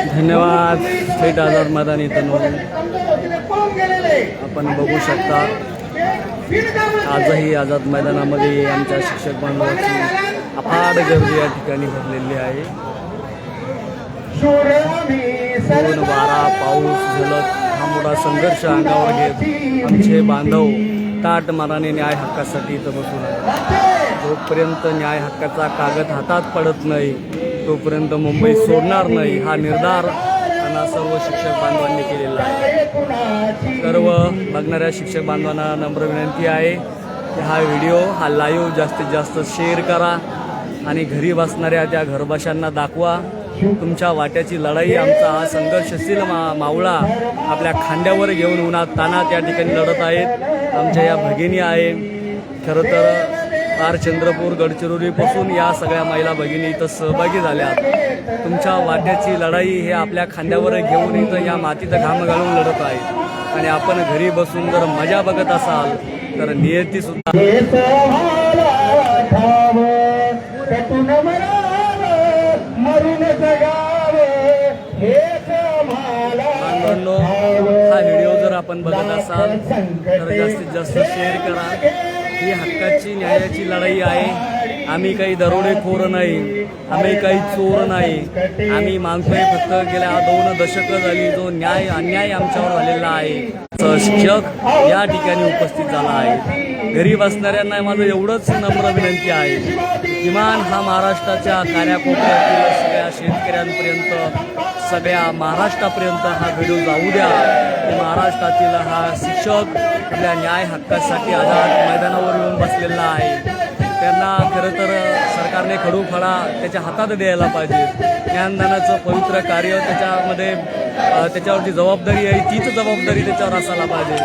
धन्यवाद. थेट आझाद मैदान इथं आपण बघू शकता आजही आझाद मैदानामध्ये आमच्या शिक्षक बांधवांची अफाट गर्दी या ठिकाणी भरलेली आहे. ऊन वारा पाऊस झलक हा मोठा संघर्ष अंगावर घेत आमचे बांधव ताट मानाने न्याय हक्कासाठी इथं बसून आहे. जोपर्यंत न्याय हक्काचा कागद हातात पडत नाही तोपर्यंत मुंबई सोडणार नाही हा निर्धार त्यांना सर्व शिक्षक बांधवांनी केलेला आहे. सर्व बघणाऱ्या शिक्षक बांधवांना नम्र विनंती आहे की हा व्हिडिओ हा लाईव्ह जास्तीत जास्त शेअर करा आणि घरी बसणाऱ्या त्या घरबशांना दाखवा. तुमच्या वाट्याची लढाई आमचा हा संघर्षशील मावळा आपल्या खांद्यावर घेऊन उन्हात तानात या ठिकाणी लढत आहेत. आमच्या या भगिनी आहे. खरं तर पार चंद्रपूर गडचिरोलीपासून या सगळ्या महिला भगिनी इथं सहभागी झाल्या. तुमच्या वाट्याची लढाई हे आपल्या खांद्यावर घेऊन इथं या मातीत घाम घालून लढत आहे आणि आपण घरी बसून जर मजा बघत असाल तर नियती सुद्धा हा व्हिडिओ जर आपण बघत असाल तर जास्तीत जास्त शेअर करा. ही हक्काची न्यायाची लढाई आहे. आम्ही काही दरोडेखोर नाही, आम्ही काही चोर नाही. आम्ही मागतोय फक्त गेल्या 2 दशकं झाली जो अन्याय आमच्यावर झालेला आहे. शिक्षक या ठिकाणी उपस्थित झाला आहे. घरी बसणाऱ्यांना माझं एवढंच नम्र विनंती आहे किमान हा महाराष्ट्राच्या कान्याकोपऱ्यातील सगळ्या शेतकऱ्यांपर्यंत सगळ्या महाराष्ट्रापर्यंत हा व्हिडिओ जाऊ द्या. महाराष्ट्रातील हा शिक्षक आपल्या न्याय हक्कासाठी आझाद मैदानावर येऊन बसलेला आहे. त्यांना खरं तर सरकारने खडू फळा त्याच्या हातात द्यायला पाहिजे. ज्ञानदानाचं पवित्र कार्य त्याच्यावरची जबाबदारी आहे तीच जबाबदारी त्याच्यावर असायला पाहिजे.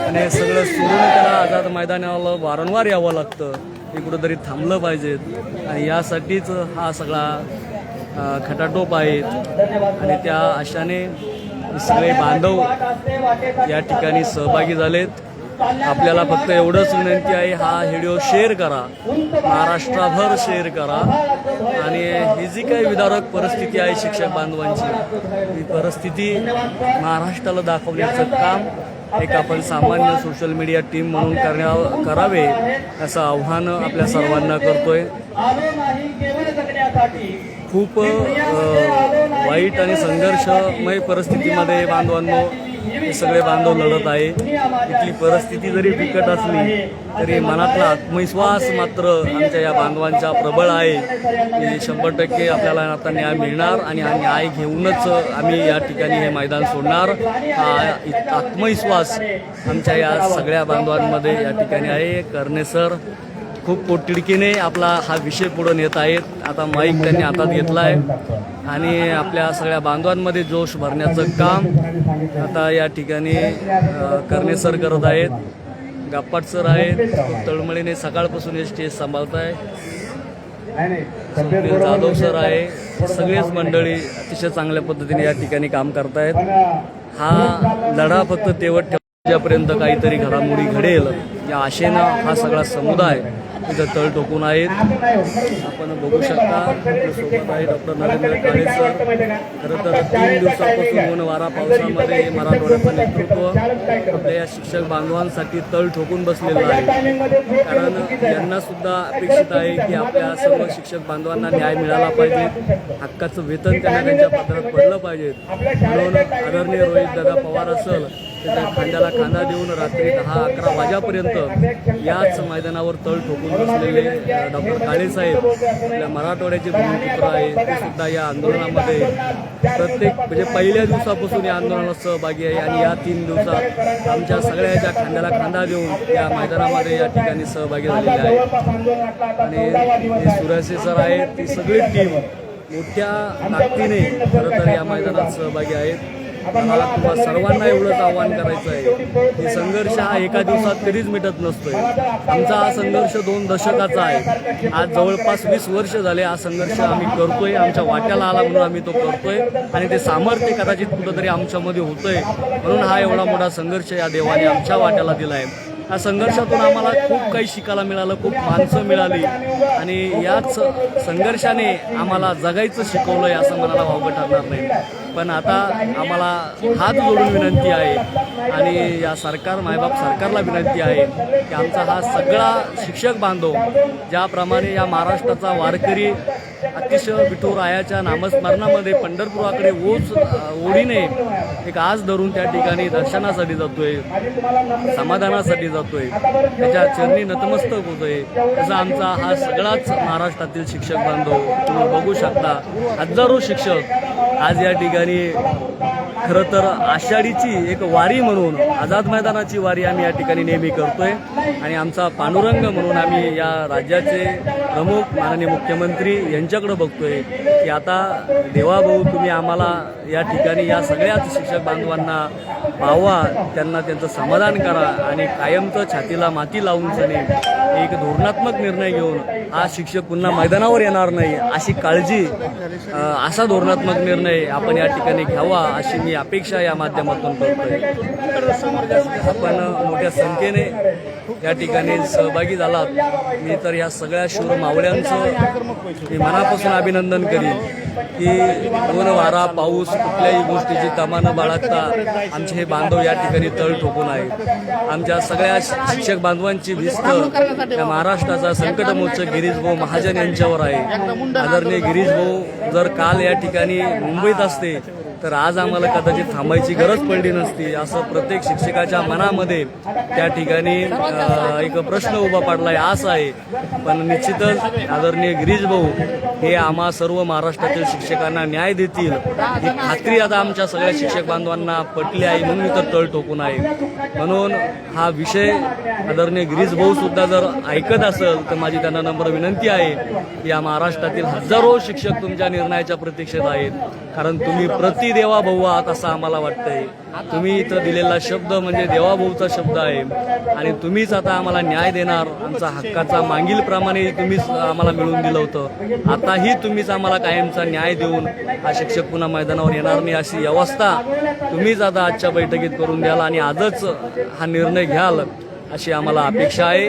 आणि सगळं सोडून त्याला आझाद मैदानाला वारंवार यावं लागतं. हे कुठंतरी थांबलं पाहिजे आणि यासाठीच हा सगळा खटाटोप आहेत. आणि त्या आशाने सगळे बांधव या ठिकाणी सहभागी झालेत. आपल्याला फक्त एवढंच विनंती आहे हा व्हिडिओ शेअर करा, महाराष्ट्रभर शेअर करा. आणि ही जी काही विदारक परिस्थिती आहे शिक्षक बांधवांची ही परिस्थिती महाराष्ट्राला दाखवण्याचं काम एक आपण सामान्य सोशल मीडिया टीम म्हणून करावे असं आव्हान आपल्या सर्वांना करतोय. खूप वाईट आणि संघर्षमय परिस्थितीमध्ये बांधवांनो हे सगळे बांधव लढत आहे. इथली परिस्थिती जरी बिकट असली तरी मनातला आत्मविश्वास मात्र आमच्या या बांधवांचा प्रबळ आहे की 100% आपल्याला आता न्याय मिळणार आणि हा न्याय घेऊनच आम्ही या ठिकाणी हे मैदान सोडणार. हा आत्मविश्वास आमच्या या सगळ्या बांधवांमध्ये या ठिकाणी आहे. करणे सर खूप पोटतिडकीने आपला हा विषय पुढे नेत आहेत. आता माईक त्यांनी हातात घेतला आहे आणि आपल्या सगळ्या बांधवांमध्ये जोश भरण्याचं काम आता या ठिकाणी करणे सर करत आहेत. गापाट सर आहेत, तळमळीने सकाळपासून हे स्टेज सांभाळत आहे. स्वप्नील जाधव सर आहे. सगळेच मंडळी अतिशय चांगल्या पद्धतीने या ठिकाणी काम करतायत. हा लढा फक्त तेवढ ठेवण्यापर्यंत काहीतरी घडामोडी घडेल या आशेनं हा सगळा समुदाय इथं तळ ठोकून आहेत. आपण बघू शकता सोबत आहे डॉक्टर नरेंद्र काळे सर. खरं तर 3 दिवसापासून ऊन वारा पावसामध्ये मराठवाड्याचं नेतृत्व आपल्या या शिक्षक बांधवांसाठी तळ ठोकून बसलेलं आहे. कारण यांना सुद्धा अपेक्षित आहे की आपल्या सर्व शिक्षक बांधवांना न्याय मिळाला पाहिजे. हक्काचं वेतन त्यांना त्यांच्या पत्रात पडलं पाहिजे. म्हणून आदरणीय रोहित दादा पवार असेल त्याच्या खांद्याला खांदा देऊन रात्री 10-11 वाजेपर्यंत याच मैदानावर तळ ठोकून बसलेले डॉक्टर काळे साहेब आपल्या मराठवाड्याचे भूमिपुत्र आहे. ते सुद्धा या आंदोलनामध्ये प्रत्येक म्हणजे पहिल्या दिवसापासून या आंदोलनात सहभागी आहे आणि या 3 दिवसात आमच्या सगळ्याच्या खांद्याला खांदा देऊन या मैदानामध्ये या ठिकाणी सहभागी झालेले आहेत. आणि जे सुरासे सर आहेत ती सगळी टीम मोठ्या ताकदीने खरं तर या मैदानात सहभागी आहेत. मला तुम्हाला सर्वांना एवढंच आव्हान करायचं आहे की संघर्ष हा एका दिवसात कधीच मिटत नसतोय. आमचा हा संघर्ष 2 दशकाचा आहे. आज जवळपास 20 वर्ष झाले हा संघर्ष आम्ही करतोय. आमच्या वाट्याला आला म्हणून आम्ही तो करतोय आणि ते सामर्थ्य कदाचित कुठंतरी आमच्यामध्ये होतंय म्हणून हा एवढा मोठा संघर्ष या देवाने आमच्या वाट्याला दिला आहे. या संघर्षातून आम्हाला खूप काही शिकायला मिळालं, खूप माणसं मिळाली आणि याच संघर्षाने आम्हाला जगायचं शिकवलं आहे असं म्हणायला वावगं ठरणार नाही. पण आता आम्हाला हात जोडून विनंती आहे आणि या मायबाप सरकारला विनंती आहे की आमचा हा सगळा शिक्षक बांधव ज्याप्रमाणे या महाराष्ट्राचा वारकरी अतिशय विठुरायाच्या नामस्मरणामध्ये पंढरपुराकडे ओढीने एक आज धरून त्या ठिकाणी दर्शनासाठी जातोय, समाधानासाठी जातोय, त्याच्या चरणी नतमस्तक होतोय. तसा आमचा हा सगळाच महाराष्ट्रातील शिक्षक बांधव तुम्ही बघू शकता. हजारो शिक्षक आज या ठिकाणी खरं तर आषाढीची एक वारी म्हणून आझाद मैदानाची वारी आम्ही या ठिकाणी नेहमी करतोय आणि आमचा पांडुरंग म्हणून आम्ही या राज्याचे प्रमुख माननीय मुख्यमंत्री यांच्याकडे बघतोय की आता देवाभाऊ तुम्ही आम्हाला या ठिकाणी या सगळ्याच शिक्षक बांधवांना पाहवा, त्यांना त्यांचं समाधान करा आणि कायमचं छातीला माती लावून एक धोरणात्मक निर्णय घेऊन हा शिक्षक पुन्हा मैदानावर येणार नाही अशी काळजी, असा धोरणात्मक निर्णय आपण या ठिकाणी घ्यावा अशी मी अपेक्षा या माध्यमातून करतोय. आपण मोठ्या संख्येने या ठिकाणी सहभागी झालात. मी तर या सगळ्या शूर मावळ्यांचं मी मनापासून अभिनंदन करीन की ऊन वारा पाऊस कुठल्याही गोष्टीची तमा न बाळगता आमचे हे बांधव या ठिकाणी तळ ठोकून आहेत. आमच्या सगळ्या शिक्षक बांधवांची भिस्त या महाराष्ट्राचा संकटमोचक गिरीश भाऊ महाजन यांच्यावर आहे. आदरणीय गिरीश भाऊ जर काल या ठिकाणी मुंबईत असते तर आज आम्हाला कदाचित थांबायची गरज पडली नसती, असं प्रत्येक शिक्षकाच्या मनामध्ये त्या ठिकाणी एक प्रश्न उभा पडलाय, आस आहे. पण निश्चितच आदरणीय गिरीश भाऊ हे आम्हा सर्व महाराष्ट्रातील शिक्षकांना न्याय देतील ही खात्री आता आमच्या सगळ्या शिक्षक बांधवांना पटली आहे, म्हणून तर तळ ठोकून आहे. म्हणून हा विषय आदरणीय गिरीश भाऊ सुद्धा जर ऐकत असेल तर माझी त्यांना नम्र विनंती आहे की या महाराष्ट्रातील हजारो शिक्षक तुमच्या निर्णयाच्या प्रतीक्षेत आहेत. कारण तुम्ही प्रति देवाभाऊ आहात असं आम्हाला वाटतंय. तुम्ही इथं दिलेला शब्द म्हणजे देवाभाऊचा शब्द आहे आणि तुम्हीच आता आम्हाला न्याय देणार. आमचा हक्काचा मागीलप्रमाणे तुम्हीच आम्हाला मिळवून दिलं होतं, आताही तुम्हीच आम्हाला कायमचा न्याय देऊन हा शिक्षक पुन्हा मैदानावर येणार नाही अशी व्यवस्था तुम्हीच आता आजच्या बैठकीत करून द्याल आणि आजच हा निर्णय घ्याल अशी आम्हाला अपेक्षा आहे.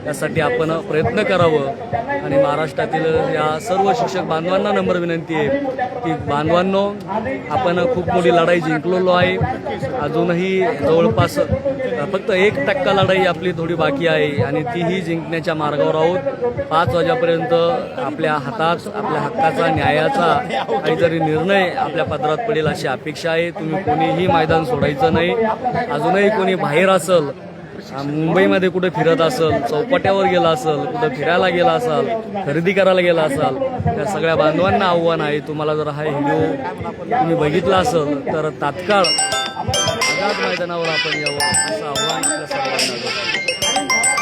यासाठी आपण प्रयत्न करावं आणि महाराष्ट्रातील या सर्व शिक्षक बांधवांना नम्र विनंती आहे की बांधवांनो, आपण खूप मोठी लढाई जिंकलेलो आहे. अजूनही जवळपास फक्त 1% लढाई आपली थोडी बाकी आहे आणि तीही जिंकण्याच्या मार्गावर आहोत. 5 वाजेपर्यंत आपल्या हातात आपल्या हक्काचा न्यायाचा काहीतरी निर्णय आपल्या पदरात पडेल अशी अपेक्षा आहे. तुम्ही कोणीही मैदान सोडायचं नाही. अजूनही कोणी बाहेर असेल, मुंबईमध्ये कुठे फिरत असेल, चौपाट्यावर गेला असेल, कुठं फिरायला गेला असाल, खरेदी करायला गेला असाल, त्या सगळ्या बांधवांना आव्हान आहे. तुम्हाला जर हा व्हिडिओ तुम्ही बघितला असेल तर तात्काळ आझाद मैदानावर आपण यावं असं आव्हान आपल्या सर्वांना.